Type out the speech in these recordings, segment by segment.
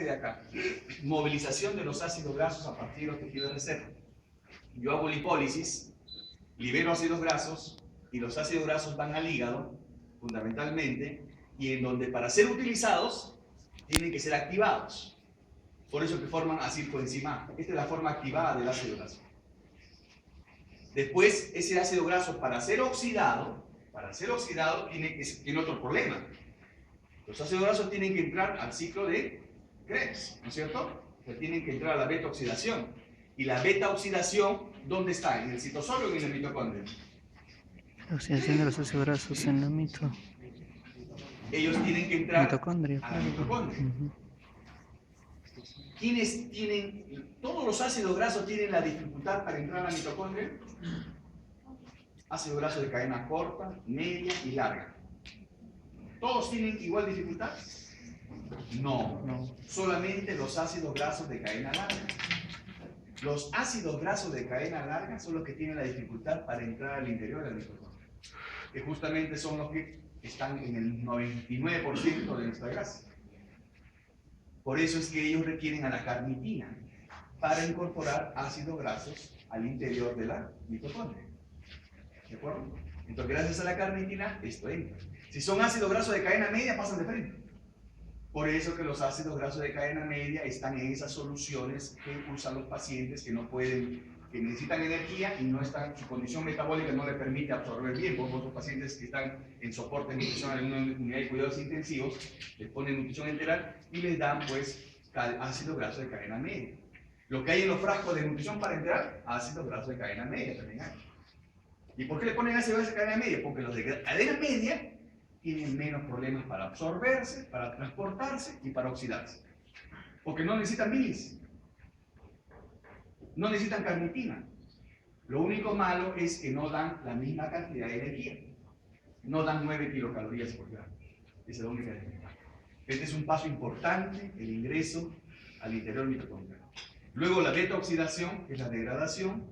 de acá, movilización de los ácidos grasos a partir de los tejidos de reserva. Yo hago lipólisis, libero ácidos grasos y los ácidos grasos van al hígado, fundamentalmente, y en donde para ser utilizados tienen que ser activados. Por eso que forman acetilcoenzima A. Esta es la forma activada del ácido graso. Después, ese ácido graso para ser oxidado tiene otro problema. Los ácidos grasos tienen que entrar al ciclo de Krebs, ¿no es cierto? O sea, tienen que entrar a la beta-oxidación. Y la beta-oxidación, ¿dónde está? ¿En el citosol o en el mitocondrio? La oxidación de los ácidos grasos en la Ellos tienen que entrar mitocondria. a la mitocondria. ¿Quiénes tienen, todos los ácidos grasos tienen la dificultad para entrar a la mitocondria? Ácido graso de cadena corta, media y larga. ¿Todos tienen igual dificultad? No, solamente los ácidos grasos de cadena larga. Los ácidos grasos de cadena larga son los que tienen la dificultad para entrar al interior del mitocondria, que justamente son los que están en el 99% de nuestra grasa. Por eso es que ellos requieren a la carnitina para incorporar ácidos grasos al interior de la mitocondria. ¿De acuerdo? Entonces, gracias a la carnitina, esto entra. Si son ácidos grasos de cadena media, pasan de frente. Por eso que los ácidos grasos de cadena media están en esas soluciones que usan los pacientes que no pueden, que necesitan energía y no están, su condición metabólica no le permite absorber bien. Por otros pacientes que están en soporte nutricional en una unidad de cuidados intensivos, les ponen nutrición enteral y les dan pues ácidos grasos de cadena media. Lo que hay en los frascos de nutrición parenteral, ácidos grasos de cadena media también hay. ¿Y por qué le ponen ácidos grasos de cadena media? Porque los de cadena media tienen menos problemas para absorberse, para transportarse y para oxidarse. Porque no necesitan bilis, no necesitan carnitina. Lo único malo es que no dan la misma cantidad de energía. No dan 9 kilocalorías por gramo. Esa es la única dificultad. Este es un paso importante, el ingreso al interior mitocondrial. Luego la beta-oxidación, que es la degradación,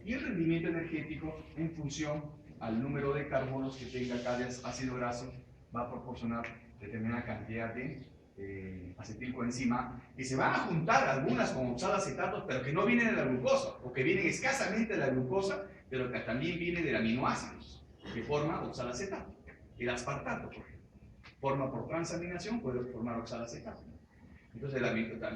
y el rendimiento energético en función al número de carbonos que tenga cada ácido graso va a proporcionar determinada cantidad de acetilcoenzima que se van a juntar algunas con oxalacetatos, pero que no vienen de la glucosa, o que vienen escasamente de la glucosa, pero que también vienen de aminoácidos, que forma oxalacetato. El aspartato, por ejemplo, forma por transaminación, puede formar oxalacetato. Entonces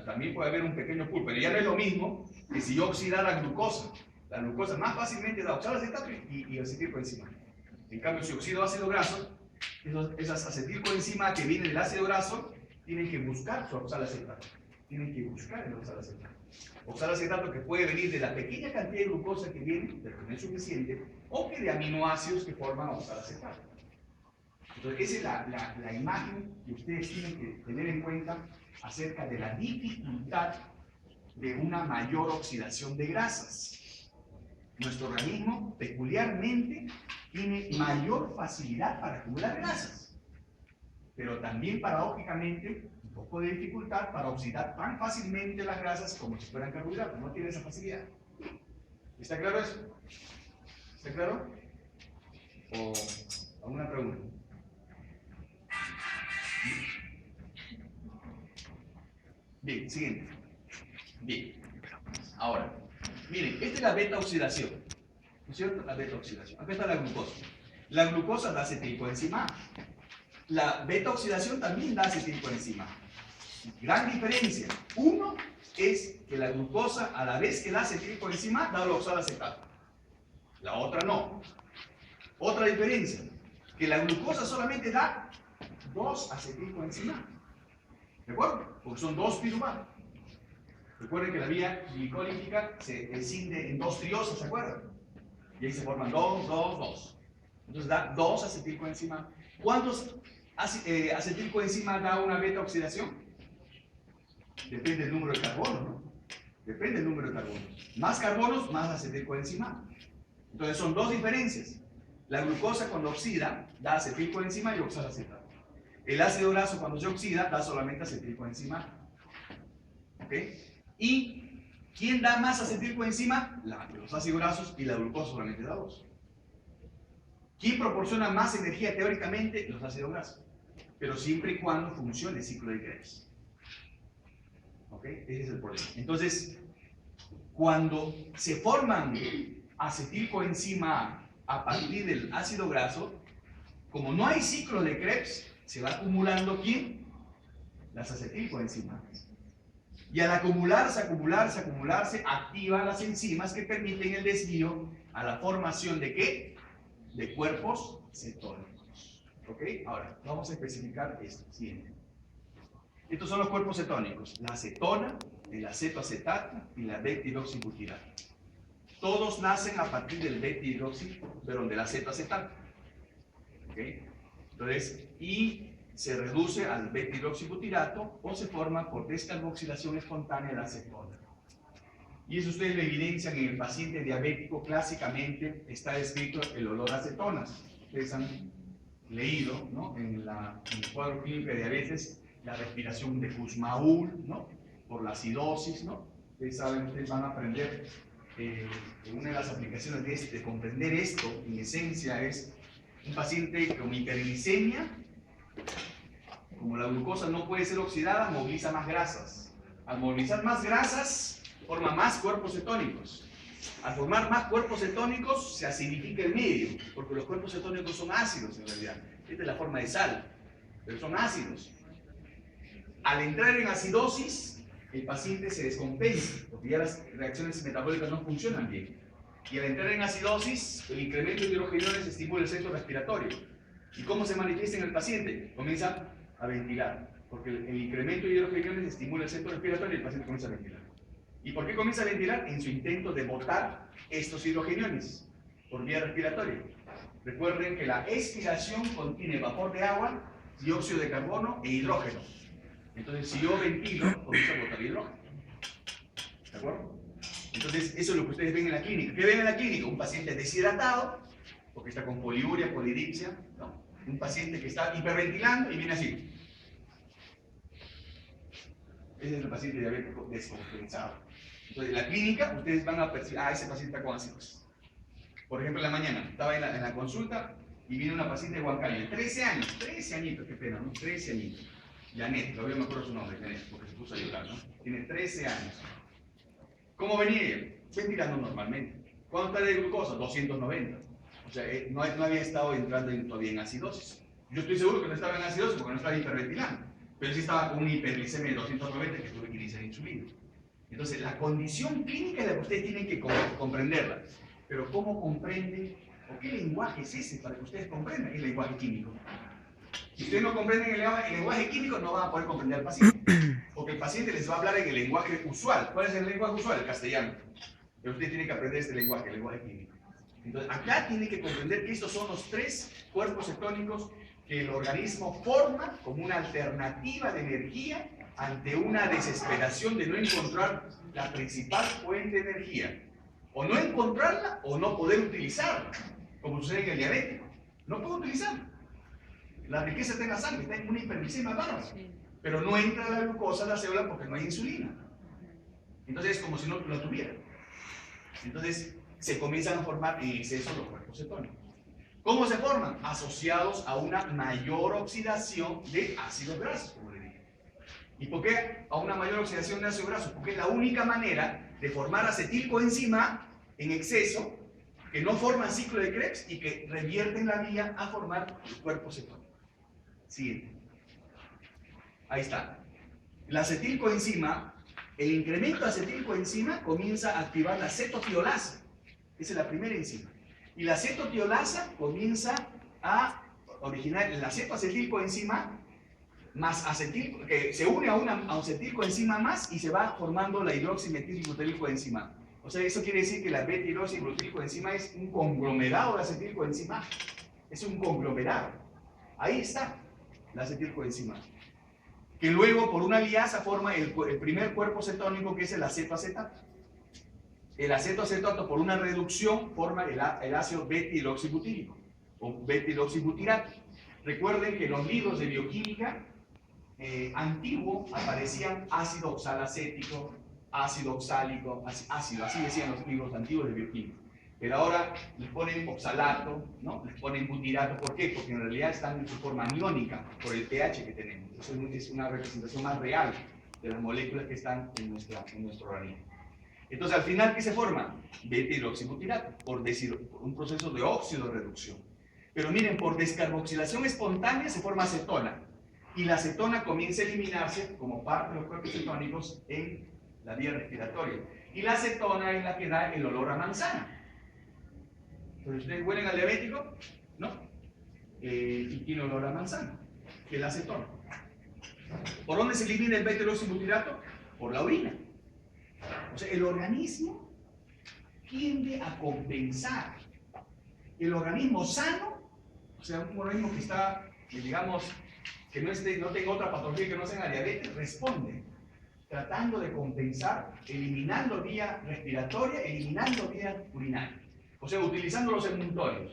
también puede haber un pequeño pool, pero ya no es lo mismo que si yo oxidara glucosa. La glucosa más fácilmente da oxalacetato y acetilcoenzima. En cambio, si oxido ácido graso, esas acetilcoenzima que vienen del ácido graso tienen que buscar su oxalacetato. Tienen que buscar el oxalacetato. Oxalacetato que puede venir de la pequeña cantidad de glucosa que viene, pero no es suficiente, o que de aminoácidos que forman oxalacetato. Entonces, esa es la imagen que ustedes tienen que tener en cuenta acerca de la dificultad de una mayor oxidación de grasas. Nuestro organismo peculiarmente tiene mayor facilidad para acumular grasas, pero también paradójicamente un poco de dificultad para oxidar tan fácilmente las grasas como si fueran carbohidratos. No tiene esa facilidad. ¿Está claro eso? ¿Está claro? ¿O alguna pregunta? Bien, siguiente. Bien. Ahora, miren, esta es la beta-oxidación, ¿no es cierto? La beta-oxidación. Acá está la glucosa. La glucosa da acetilcoenzima A. La beta-oxidación también da acetilcoenzima A. Gran diferencia. Uno es que la glucosa, a la vez que da acetilcoenzima A, da oxalacetato. La otra no. Otra diferencia, que la glucosa solamente da 2 acetilcoenzima A. ¿De acuerdo? Porque son 2 piruvatos. Recuerden que la vía glicolítica se escinde en 2 triosas, ¿se acuerdan? Y ahí se forman 2, 2, 2. Entonces da 2 acetilcoenzima. ¿Cuántos acetilcoenzima da una beta-oxidación? Depende del número de carbonos, ¿no? Depende del número de carbonos. Más carbonos, más acetilcoenzima. Entonces son 2 diferencias. La glucosa cuando oxida da acetilcoenzima y oxalacetato. El ácido graso cuando se oxida da solamente acetilcoenzima. ¿Ok? ¿Y quién da más acetilcoenzima? Los ácidos grasos, y la glucosa solamente da 2. ¿Quién proporciona más energía teóricamente? Los ácidos grasos. Pero siempre y cuando funcione el ciclo de Krebs. Ese es el problema. Entonces, cuando se forman acetilcoenzima A partir del ácido graso, como no hay ciclo de Krebs, se va acumulando ¿quién? Las acetilcoenzimas. Y al acumularse, activan las enzimas que permiten el desvío a la formación de ¿qué? De cuerpos cetónicos. ¿Ok? Ahora, vamos a especificar esto. Siguiente. Estos son los cuerpos cetónicos: la acetona, el acetoacetato y la beta-hidroxibutirato. Todos nacen a partir del del acetoacetato. ¿Ok? Entonces, y se reduce al beta-hidroxibutirato o se forma por descarboxilación espontánea de la acetona. Y eso ustedes lo evidencian en el paciente diabético. Clásicamente está descrito el olor a acetonas. Ustedes han leído, ¿no?, en el cuadro clínico de diabetes, la respiración de Kussmaul, ¿no?, por la acidosis, ¿no? Ustedes saben, ustedes van a aprender, una de las aplicaciones de comprender esto, en esencia, es un paciente con hiperglicemia. Como la glucosa no puede ser oxidada, moviliza más grasas. Al movilizar más grasas, forma más cuerpos cetónicos. Al formar más cuerpos cetónicos, se acidifica el medio, porque los cuerpos cetónicos son ácidos en realidad. Esta es la forma de sal, pero son ácidos. Al entrar en acidosis, el paciente se descompensa, porque ya las reacciones metabólicas no funcionan bien. Y al entrar en acidosis, el incremento de hidrogeniones estimula el centro respiratorio. ¿Y cómo se manifiesta en el paciente? Comienza a ventilar, porque el incremento de hidrogeniones estimula el centro respiratorio y el paciente comienza a ventilar. ¿Y por qué comienza a ventilar? En su intento de botar estos hidrogeniones por vía respiratoria. Recuerden que la expiración contiene vapor de agua, dióxido de carbono e hidrógeno. Entonces, si yo ventilo, comienzo a botar hidrógeno. ¿De acuerdo? Entonces, eso es lo que ustedes ven en la clínica. ¿Qué ven en la clínica? Un paciente deshidratado, porque está con poliuria, polidipsia, ¿no? Un paciente que está hiperventilando y viene así. Ese es el paciente diabético descompensado. Entonces, en la clínica, ustedes van a percibir, ese paciente está con acidosis. Por ejemplo, en la mañana, estaba en la consulta y viene una paciente de Huancayo, 13 añitos, qué pena, ¿no? 13 añitos. Janet, todavía me acuerdo su nombre, Janet, porque se puso a llorar, ¿no? Tiene 13 años. ¿Cómo venía ella? Ventilando normalmente. ¿Cuánto está de glucosa? 290. O sea, no había estado entrando todavía en acidosis. Yo estoy seguro que no estaba en acidosis porque no estaba hiperventilando, pero sí estaba con una hiperglicemia de 290 que tuve que iniciar insulina. Entonces, la condición clínica es la que ustedes tienen que comprenderla. Pero ¿cómo comprenden? ¿O qué lenguaje es ese para que ustedes comprendan el lenguaje químico? Si ustedes no comprenden el lenguaje químico, no van a poder comprender al paciente. Porque el paciente les va a hablar en el lenguaje usual. ¿Cuál es el lenguaje usual? El castellano. Pero ustedes tienen que aprender este lenguaje, el lenguaje químico. Entonces, acá tienen que comprender que estos son los 3 cuerpos cetónicos que el organismo forma como una alternativa de energía ante una desesperación de no encontrar la principal fuente de energía. O no encontrarla o no poder utilizarla, como sucede en el diabético. No puedo utilizarla. La riqueza está en la sangre, está en una hiperglicemia bárbara. Pero no entra la glucosa a la célula porque no hay insulina. Entonces es como si no la tuviera. Entonces se comienzan a formar en exceso los cuerpos cetónicos. ¿Cómo se forman? Asociados a una mayor oxidación de ácidos grasos, como le dije. ¿Y por qué a una mayor oxidación de ácidos grasos? Porque es la única manera de formar acetilcoenzima en exceso que no forman ciclo de Krebs y que revierten la vía a formar el cuerpo cetónico. Siguiente. Ahí está. La acetilcoenzima, el incremento de acetilcoenzima comienza a activar la acetotiolasa. Esa es la primera enzima. Y la acetotiolasa comienza a originar el acetoacetilcoenzima más que se une a un acetilcoenzima más y se va formando la hidroximetilbutilcoenzima. O sea, eso quiere decir que la beta-hidroxibutilcoenzima es un conglomerado de acetilcoenzima. Es un conglomerado. Ahí está la acetilcoenzima. Que luego, por una liasa, forma el primer cuerpo cetónico, que es el acetoacetato. El acetoacetato, por una reducción, forma el ácido beta-hidroxibutírico o beta-hidroxibutirato. Recuerden que en los libros de bioquímica antiguo aparecían ácido oxalacético, ácido oxálico, ácido, así decían los libros antiguos de bioquímica. Pero ahora les ponen oxalato, ¿no? Les ponen butirato. ¿Por qué? Porque en realidad están en su forma aniónica por el pH que tenemos. Eso es una representación más real de las moléculas que están en nuestro organismo. Entonces, al final, ¿qué se forma? Beta-hidroxibutirato, por un proceso de óxido-reducción. Pero miren, por descarboxilación espontánea se forma acetona. Y la acetona comienza a eliminarse como parte de los cuerpos cetónicos en la vía respiratoria. Y la acetona es la que da el olor a manzana. Entonces, ¿ustedes huelen al diabético? ¿No? Y tiene olor a manzana, que es la acetona. ¿Por dónde se elimina el beta-hidroxibutirato? Por la orina. O sea, el organismo tiende a compensar. El organismo sano, o sea, un organismo que está, digamos, que no tenga otra patología que no sea la diabetes, responde tratando de compensar, eliminando vía respiratoria, eliminando vía urinaria. O sea, utilizando los emuntorios.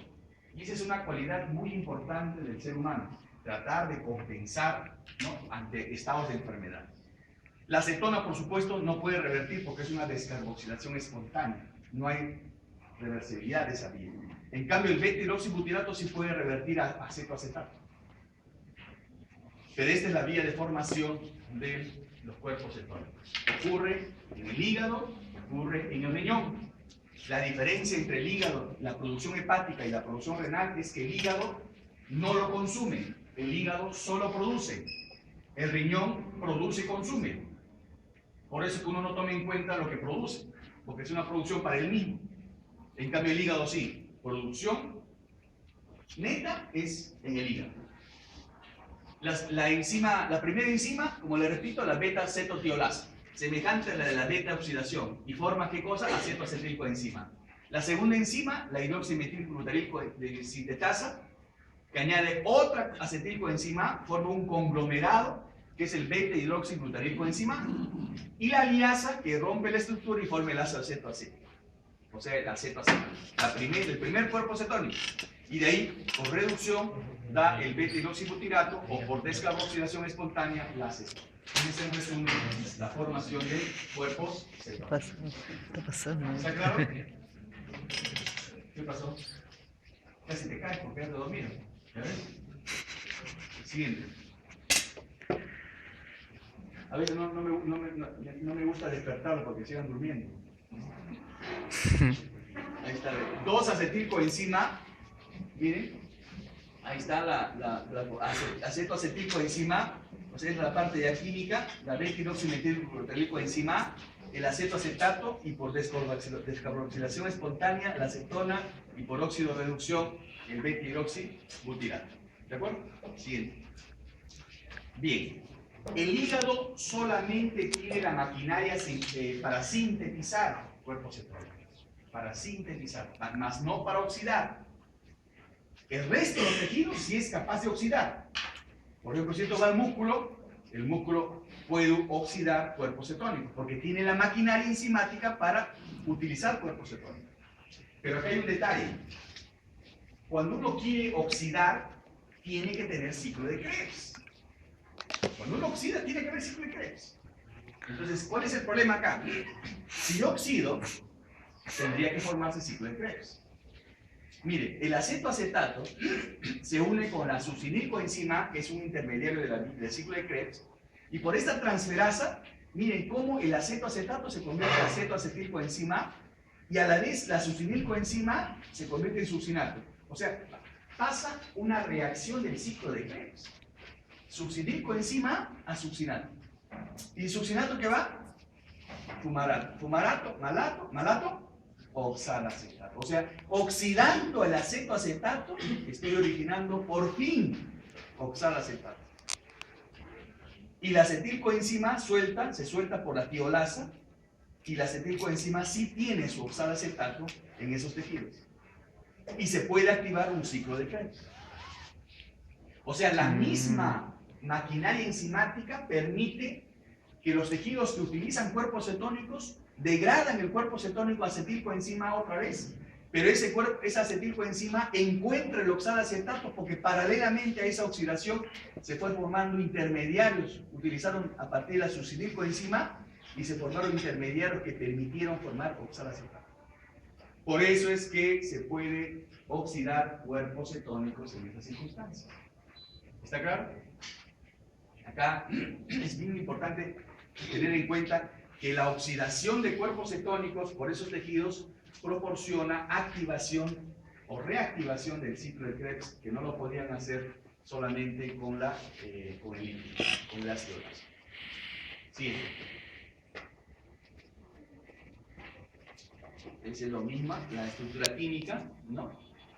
Y esa es una cualidad muy importante del ser humano, tratar de compensar, ¿no?, ante estados de enfermedad. La acetona, por supuesto, no puede revertir porque es una descarboxilación espontánea. No hay reversibilidad de esa vía. En cambio, el beta-hidroxibutirato sí puede revertir a acetoacetato. Pero esta es la vía de formación de los cuerpos cetónicos. Ocurre en el hígado, ocurre en el riñón. La diferencia entre el hígado, la producción hepática y la producción renal es que el hígado no lo consume. El hígado solo produce. El riñón produce y consume. Por eso que uno no toma en cuenta lo que produce, porque es una producción para él mismo. En cambio, el hígado sí. Producción neta es en el hígado. La primera enzima, como le repito, la beta-acetotiolasa, semejante a la de la beta-oxidación, y forma ¿qué cosa? Acetoacetilcoenzima. La segunda enzima, la hidroximetilglutarilcosintetasa, que añade otra acetilcoenzima, forma un conglomerado, que es el beta-hidroxiglutarilcoenzima, y la liasa, que rompe la estructura y forma el ácido acetoacético. O sea, el acetoacético, el primer cuerpo cetónico. Y de ahí, por reducción, da el beta-hidroxibutirato, o por descarboxilación espontánea, la acetona. Ese es en resumen la formación de cuerpos cetónicos. Está pasando. ¿Está claro? ¿Qué pasó? Casi te caes porque has dormido. ¿Ya ves? Siguiente. A veces no me gusta despertarlo porque sigan durmiendo. Ahí está. 2-acetilcoenzima. Miren. Ahí está la acetoacetilcoenzima. O sea, es la parte ya química. La beta-hidroximetilglutarilcoenzima. El acetoacetato. Y por descarboxilación espontánea, la acetona. Y por óxido-reducción, el beta-hidroxibutirato. ¿De acuerdo? Siguiente. Bien. El hígado solamente tiene la maquinaria para sintetizar cuerpos cetónicos. Para sintetizar, más no para oxidar. El resto de los tejidos sí es capaz de oxidar. Por ejemplo, si toca el músculo puede oxidar cuerpos cetónicos, porque tiene la maquinaria enzimática para utilizar cuerpos cetónicos. Pero acá hay un detalle. Cuando uno quiere oxidar, tiene que tener ciclo de Krebs. Cuando uno oxida, tiene que haber ciclo de Krebs. Entonces, ¿cuál es el problema acá? Si yo oxido, tendría que formarse ciclo de Krebs. Mire, el acetoacetato se une con la succinilcoenzima, que es un intermediario del ciclo de Krebs, y por esta transferasa, miren cómo el acetoacetato se convierte en acetoacetilcoenzima, y a la vez la succinilcoenzima se convierte en succinato. O sea, pasa una reacción del ciclo de Krebs. Succinilcoenzima a succinato. ¿Y succinato qué va? Fumarato. Fumarato, malato, oxalacetato. O sea, oxidando el acetoacetato, estoy originando por fin oxalacetato. Y la acetilcoenzima se suelta por la tiolasa, y la acetilcoenzima sí tiene su oxalacetato en esos tejidos. Y se puede activar un ciclo de Krebs. O sea, la misma maquinaria enzimática permite que los tejidos que utilizan cuerpos cetónicos degradan el cuerpo cetónico a acetilcoenzima otra vez, pero esa acetilcoenzima encuentra el oxalacetato porque paralelamente a esa oxidación se fue formando intermediarios, utilizaron a partir de la succinilcoenzima y se formaron intermediarios que permitieron formar oxalacetato. Por eso es que se puede oxidar cuerpos cetónicos en estas circunstancias. ¿Está claro? Acá es bien importante tener en cuenta que la oxidación de cuerpos cetónicos por esos tejidos proporciona activación o reactivación del ciclo de Krebs, que no lo podían hacer solamente con el líquido, con el ácido graso. Siguiente. Esa es lo misma, la estructura química, ¿no?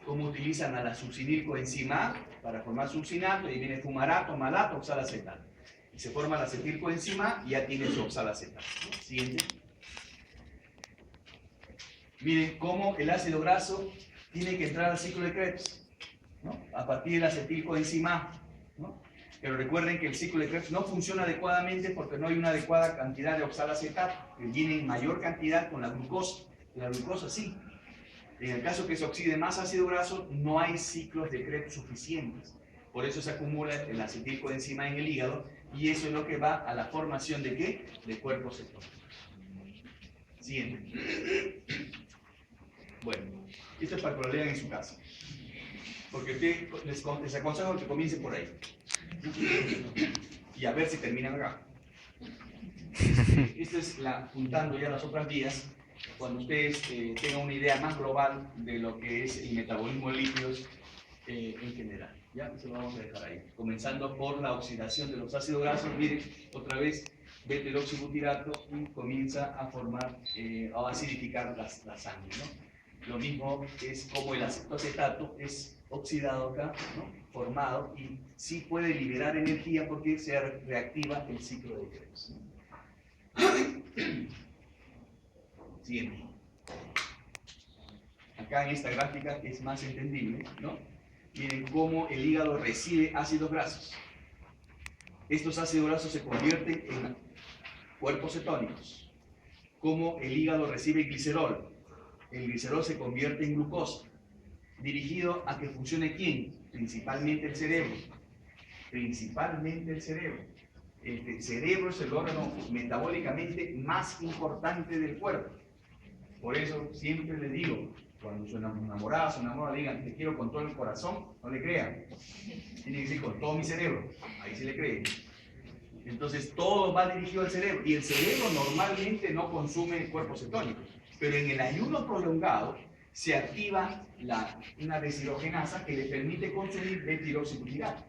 Cómo utilizan a la succinilcoenzima A para formar succinato, y viene fumarato, malato, oxalacetato. Y se forma la acetilcoenzima A y ya tiene su oxalacetato. Siguiente. Miren cómo el ácido graso tiene que entrar al ciclo de Krebs, ¿no? A partir de la acetilcoenzima A, ¿no? Pero recuerden que el ciclo de Krebs no funciona adecuadamente porque no hay una adecuada cantidad de oxalacetato, que viene en mayor cantidad con la glucosa. La glucosa sí. En el caso que se oxide más ácido graso, no hay ciclos de Krebs suficientes. Por eso se acumula el acetilcoenzima en el hígado, y eso es lo que va a la formación de ¿qué? De cuerpos cetónicos. Siguiente. Bueno, esto es para que lo lean en su casa. Porque les aconsejo que comiencen por ahí. Y a ver si terminan acá. Esta es juntando ya las otras vías. Cuando ustedes tengan una idea más global de lo que es el metabolismo de lípidos en general. Ya, eso lo vamos a dejar ahí. Comenzando por la oxidación de los ácidos grasos. Miren, otra vez, beta-hidroxibutirato y comienza a formar, a acidificar la sangre, ¿no? Lo mismo es como el acetoacetato es oxidado acá, ¿no? Formado, y sí puede liberar energía porque se reactiva el ciclo de Krebs, ¿no? Siguiente. Acá en esta gráfica es más entendible, ¿no? Miren cómo el hígado recibe ácidos grasos. Estos ácidos grasos se convierten en cuerpos cetónicos. Cómo el hígado recibe glicerol. El glicerol se convierte en glucosa. ¿Dirigido a que funcione quién? Principalmente el cerebro. Principalmente el cerebro. El cerebro es el órgano metabólicamente más importante del cuerpo. Por eso siempre les digo, cuando su enamorada, su enamorado le digan, te quiero con todo el corazón, no le crean. Tiene que decir con todo mi cerebro, ahí sí le creen. Entonces todo va dirigido al cerebro, y el cerebro normalmente no consume cuerpos cetónicos, pero en el ayuno prolongado se activa una deshidrogenasa que le permite consumir beta-hidroxibutirato.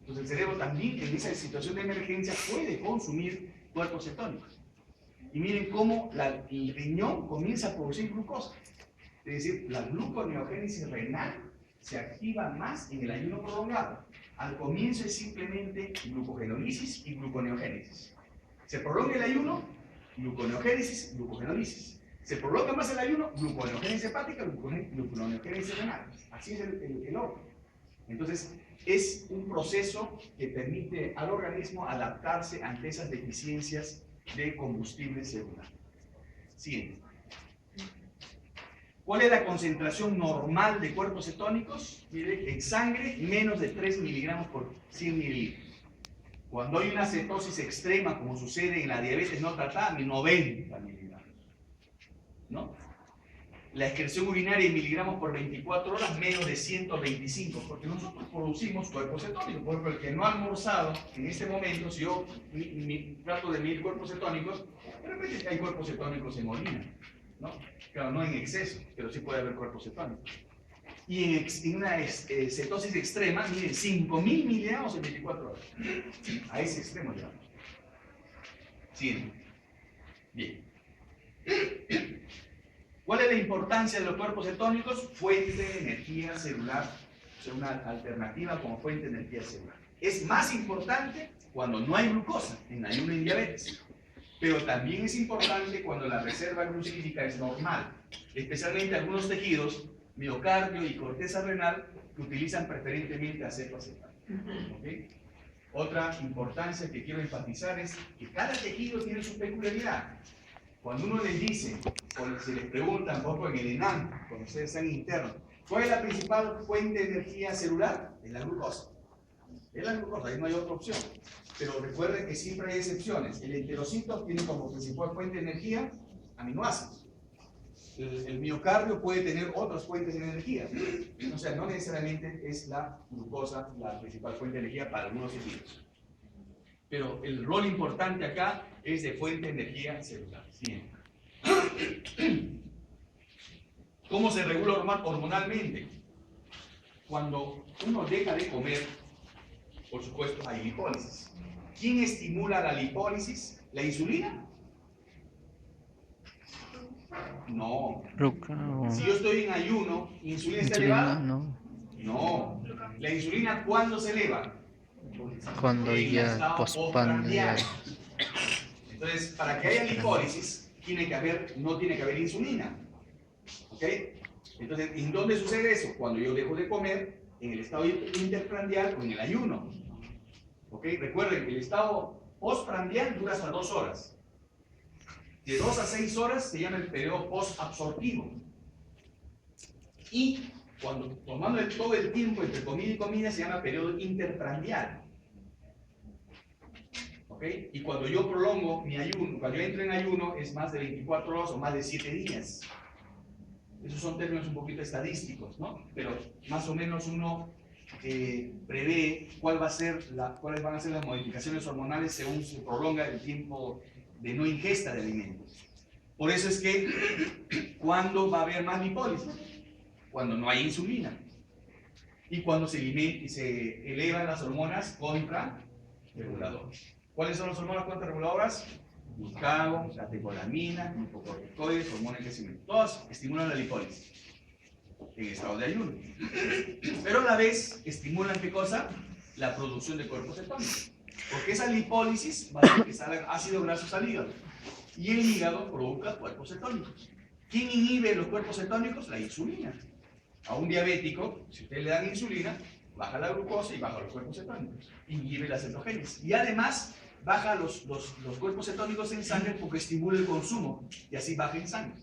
Entonces el cerebro también en esa situación de emergencia puede consumir cuerpos cetónicos. Y miren cómo el riñón comienza a producir glucosa. Es decir, la gluconeogénesis renal se activa más en el ayuno prolongado. Al comienzo es simplemente glucogenólisis y gluconeogénesis. Se prolonga el ayuno, gluconeogénesis, glucogenólisis. Se prolonga más el ayuno, gluconeogénesis hepática, gluconeogénesis renal. Así es el orden. Entonces, es un proceso que permite al organismo adaptarse ante esas deficiencias de combustible celular. Siguiente. ¿Cuál es la concentración normal de cuerpos cetónicos? Mire, en sangre, menos de 3 miligramos por 100 mililitros. Cuando hay una cetosis extrema, como sucede en la diabetes no tratada, 90 miligramos, ¿no? La excreción urinaria en miligramos por 24 horas, menos de 125, porque nosotros producimos cuerpos cetónicos. Por ejemplo, el que no ha almorzado en este momento, si yo trato de medir cuerpos cetónicos, de repente hay cuerpos cetónicos en orina, ¿no? Claro, no en exceso, pero sí puede haber cuerpos cetónicos. Y en una cetosis extrema, miren, 5.000 miligramos en 24 horas. A ese extremo llegamos. Siguiente. Bien. ¿Cuál es la importancia de los cuerpos cetónicos? Fuente de energía celular, o sea, una alternativa como fuente de energía celular. Es más importante cuando no hay glucosa, en ayuno y en diabetes. Pero también es importante cuando la reserva glucídica es normal, especialmente algunos tejidos, miocardio y corteza renal, que utilizan preferentemente acetoacetato. ¿Okay? Otra importancia que quiero enfatizar es que cada tejido tiene su peculiaridad. Cuando uno les dice, o se les preguntan un poco en el ENAM, cuando ustedes están internos, ¿cuál es la principal fuente de energía celular? Es la glucosa. Es la glucosa, ahí no hay otra opción. Pero recuerden que siempre hay excepciones. El enterocito tiene como principal fuente de energía aminoácidos. El miocardio puede tener otras fuentes de energía. O sea, no necesariamente es la glucosa la principal fuente de energía para algunos tejidos. Pero el rol importante acá es de fuente de energía celular. Bien. ¿Cómo se regula hormonalmente? Cuando uno deja de comer, por supuesto, hay lipólisis. ¿Quién estimula la lipólisis? ¿La insulina? No. Si yo estoy en ayuno, ¿insulina está elevada? No. No. ¿La insulina cuándo se eleva? Cuando En ya estado postprandial. Entonces, para que haya lipólisis, no tiene que haber insulina. ¿Ok? Entonces, ¿en dónde sucede eso? Cuando yo dejo de comer, en el estado interprandial o en el ayuno. ¿Ok? Recuerden, el estado postprandial dura hasta 2 horas. De 2 a 6 horas se llama el periodo postabsortivo. Y cuando tomando todo el tiempo entre comida y comida se llama periodo interprandial. ¿Ok? Y cuando yo prolongo mi ayuno, cuando yo entro en ayuno, es más de 24 horas o más de 7 días. Esos son términos un poquito estadísticos, ¿no? Pero más o menos uno prevé cuáles van a ser las modificaciones hormonales según se prolonga el tiempo de no ingesta de alimentos. Por eso es que, ¿cuándo va a haber más lipólisis? Cuando no hay insulina. Y cuando se elevan las hormonas contrarreguladoras. ¿Cuáles son las hormonas contrarreguladoras? Glucagón, catecolamina, glucocorticoides, hormonas de crecimiento. Todas estimulan la lipólisis en estado de ayuno. Pero a la vez estimulan ¿qué cosa? La producción de cuerpos cetónicos. Porque esa lipólisis va a hacer que salgan ácidos grasos al hígado. Y el hígado provoca cuerpos cetónicos. ¿Quién inhibe los cuerpos cetónicos? La insulina. A un diabético, si usted le dan insulina, baja la glucosa y baja los cuerpos cetónicos. Inhibe la cetogénesis. Y además, baja los cuerpos cetónicos en sangre porque estimula el consumo y así baja en sangre.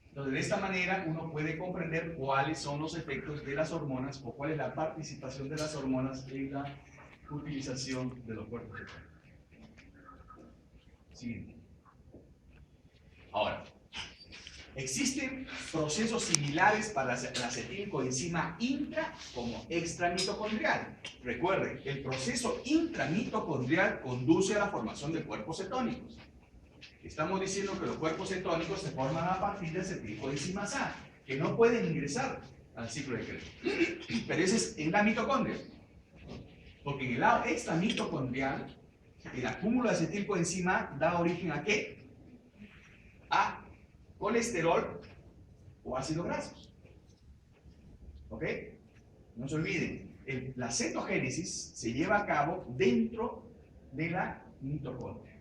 Entonces, de esta manera uno puede comprender cuáles son los efectos de las hormonas o cuál es la participación de las hormonas en la utilización de los cuerpos cetónicos. Siguiente. Ahora, existen procesos similares para la acetilcoenzima intra como extramitocondrial. Recuerden, el proceso intramitocondrial conduce a la formación de cuerpos cetónicos. Estamos diciendo que los cuerpos cetónicos se forman a partir de acetilcoenzimas A, que no pueden ingresar al ciclo de Krebs. Pero ese es en la mitocondria. Porque en el lado extramitocondrial, el acúmulo de acetilcoenzima da origen ¿a qué? A colesterol o ácidos grasos. ¿Ok? No se olviden, la cetogénesis se lleva a cabo dentro de la mitocondria.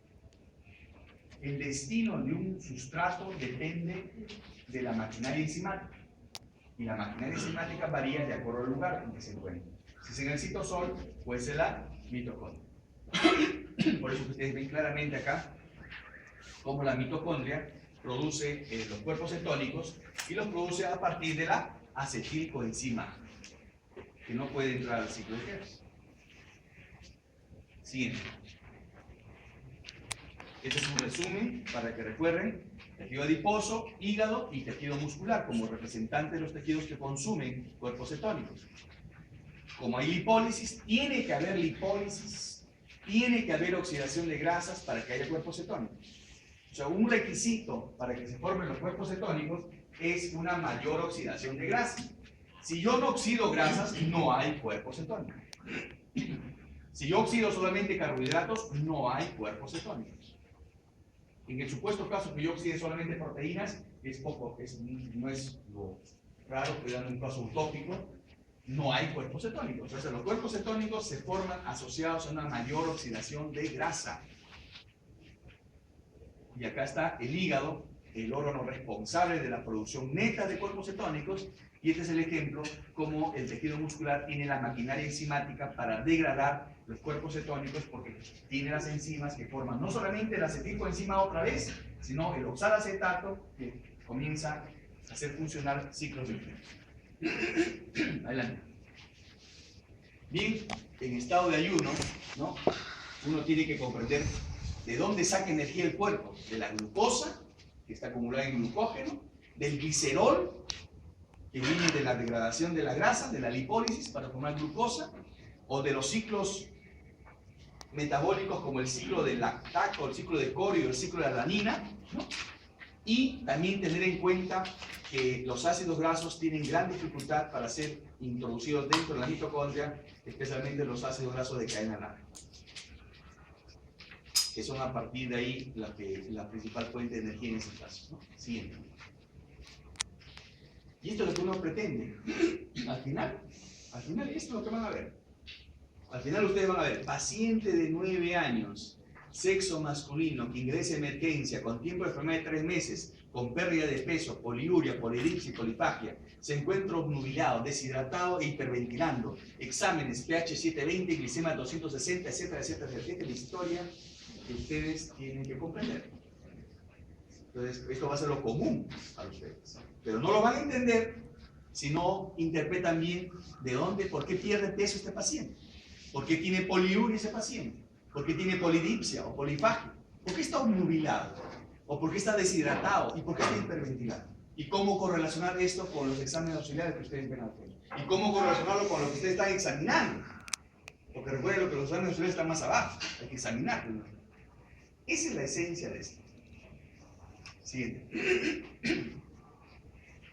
El destino de un sustrato depende de la maquinaria enzimática. Y la maquinaria enzimática varía de acuerdo al lugar en que se encuentra. Si es en el citosol, puede ser la mitocondria. Por eso que ustedes ven claramente acá cómo la mitocondria produce los cuerpos cetónicos y los produce a partir de la acetilcoenzima, que no puede entrar al ciclo de Krebs. Siguiente. Este es un resumen para que recuerden: tejido adiposo, hígado y tejido muscular como representantes de los tejidos que consumen cuerpos cetónicos. Como hay lipólisis, tiene que haber lipólisis, tiene que haber oxidación de grasas para que haya cuerpos cetónicos. O sea, un requisito para que se formen los cuerpos cetónicos es una mayor oxidación de grasa. Si yo no oxido grasas, no hay cuerpos cetónicos. Si yo oxido solamente carbohidratos, no hay cuerpos cetónicos. En el supuesto caso que yo oxide solamente proteínas, no es lo raro, pero en un caso utópico, no hay cuerpos cetónicos. O sea, los cuerpos cetónicos se forman asociados a una mayor oxidación de grasa. Y acá está el hígado, el órgano responsable de la producción neta de cuerpos cetónicos, y este es el ejemplo como el tejido muscular tiene la maquinaria enzimática para degradar los cuerpos cetónicos, porque tiene las enzimas que forman no solamente el acetilcoenzima otra vez, sino el oxalacetato que comienza a hacer funcionar ciclos de Krebs. Adelante. Bien, en estado de ayuno, ¿no? Uno tiene que comprender de dónde saca energía el cuerpo: de la glucosa, que está acumulada en glucógeno, del glicerol, que viene de la degradación de la grasa, de la lipólisis para formar glucosa, o de los ciclos metabólicos como el ciclo del lactato, el ciclo de corio, el ciclo de la alanina, ¿no? Y también tener en cuenta que los ácidos grasos tienen gran dificultad para ser introducidos dentro de la mitocondria, especialmente los ácidos grasos de cadena larga, que son a partir de ahí la principal fuente de energía en ese caso, ¿no? Siguiente. Y esto es lo que uno pretende. Al final esto es lo que van a ver. Al final ustedes van a ver, paciente de 9 años, sexo masculino, que ingresa a emergencia, con tiempo de enfermedad de 3 meses, con pérdida de peso, poliuria, polidipsia y polifagia, se encuentra obnubilado, deshidratado e hiperventilando, exámenes, pH 720, glicemia 260, etcétera, etcétera, etcétera. Esta es la historia que ustedes tienen que comprender. Entonces, esto va a ser lo común para ustedes. Pero no lo van a entender si no interpretan bien de dónde, por qué pierde peso este paciente, por qué tiene poliuria ese paciente, por qué tiene polidipsia o polifagia, por qué está obnubilado, o por qué está deshidratado, y por qué está hiperventilado. Y cómo correlacionar esto con los exámenes auxiliares que ustedes ven aquí. Y cómo correlacionarlo con lo que ustedes están examinando. Porque recuerden que los exámenes auxiliares están más abajo, hay que examinarlo. Esa es la esencia de esto. Siguiente.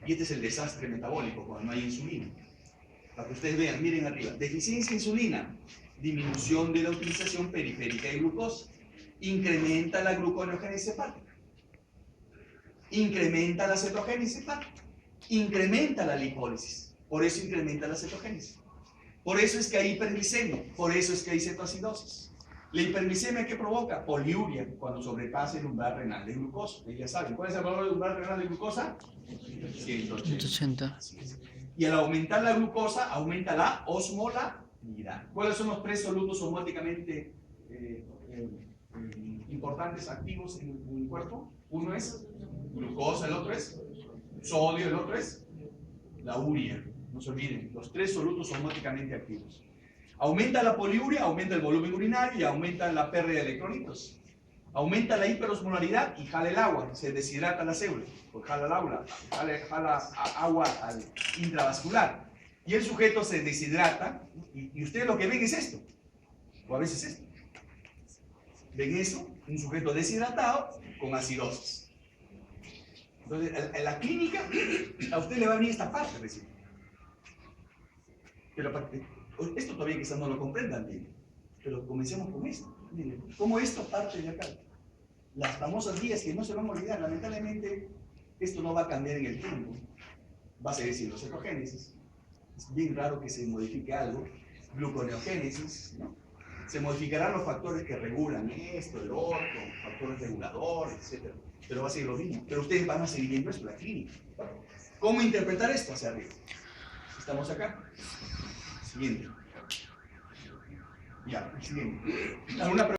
Y este es el desastre metabólico cuando no hay insulina. Para que ustedes vean, miren arriba. Deficiencia de insulina, disminución de la utilización periférica de glucosa, incrementa la gluconeogénesis hepática, incrementa la cetogénesis hepática, incrementa la lipólisis, por eso incrementa la cetogénesis. Por eso es que hay hiperglicemia, por eso es que hay cetoacidosis. La hiperglicemia, ¿qué provoca? Poliuria, cuando sobrepasa el umbral renal de glucosa. Ustedes ya saben, ¿cuál es el valor del umbral renal de glucosa? 180. Y al aumentar la glucosa, aumenta la osmolaridad. ¿Cuáles son los 3 solutos osmóticamente importantes, activos en el cuerpo? Uno es glucosa, el otro es sodio, el otro es la urea. No se olviden, los 3 solutos osmóticamente activos. Aumenta la poliuria, aumenta el volumen urinario y aumenta la pérdida de electrolitos. Aumenta la hiperosmolaridad y jala el agua, se deshidrata la célula, pues jala agua al intravascular. Y el sujeto se deshidrata y ustedes lo que ven es esto, o a veces esto. ¿Ven eso? Un sujeto deshidratado con acidosis. Entonces, en la clínica, a usted le va a venir esta parte recién. Pero esto todavía quizás no lo comprendan bien. Pero comencemos con esto. Miren, ¿cómo esto parte de acá? Las famosas vías que no se van a olvidar. Lamentablemente, esto no va a cambiar en el tiempo. Va a seguir siendo cetogénesis. Es bien raro que se modifique algo. Gluconeogénesis, ¿no? Se modificarán los factores que regulan esto, el otro, factores reguladores, etc. Pero va a seguir lo mismo. Pero ustedes van a seguir viendo esto, la clínica. ¿Cómo interpretar esto hacia arriba? Estamos acá. Siguiente. Ya, siguiente. ¿Alguna pregunta?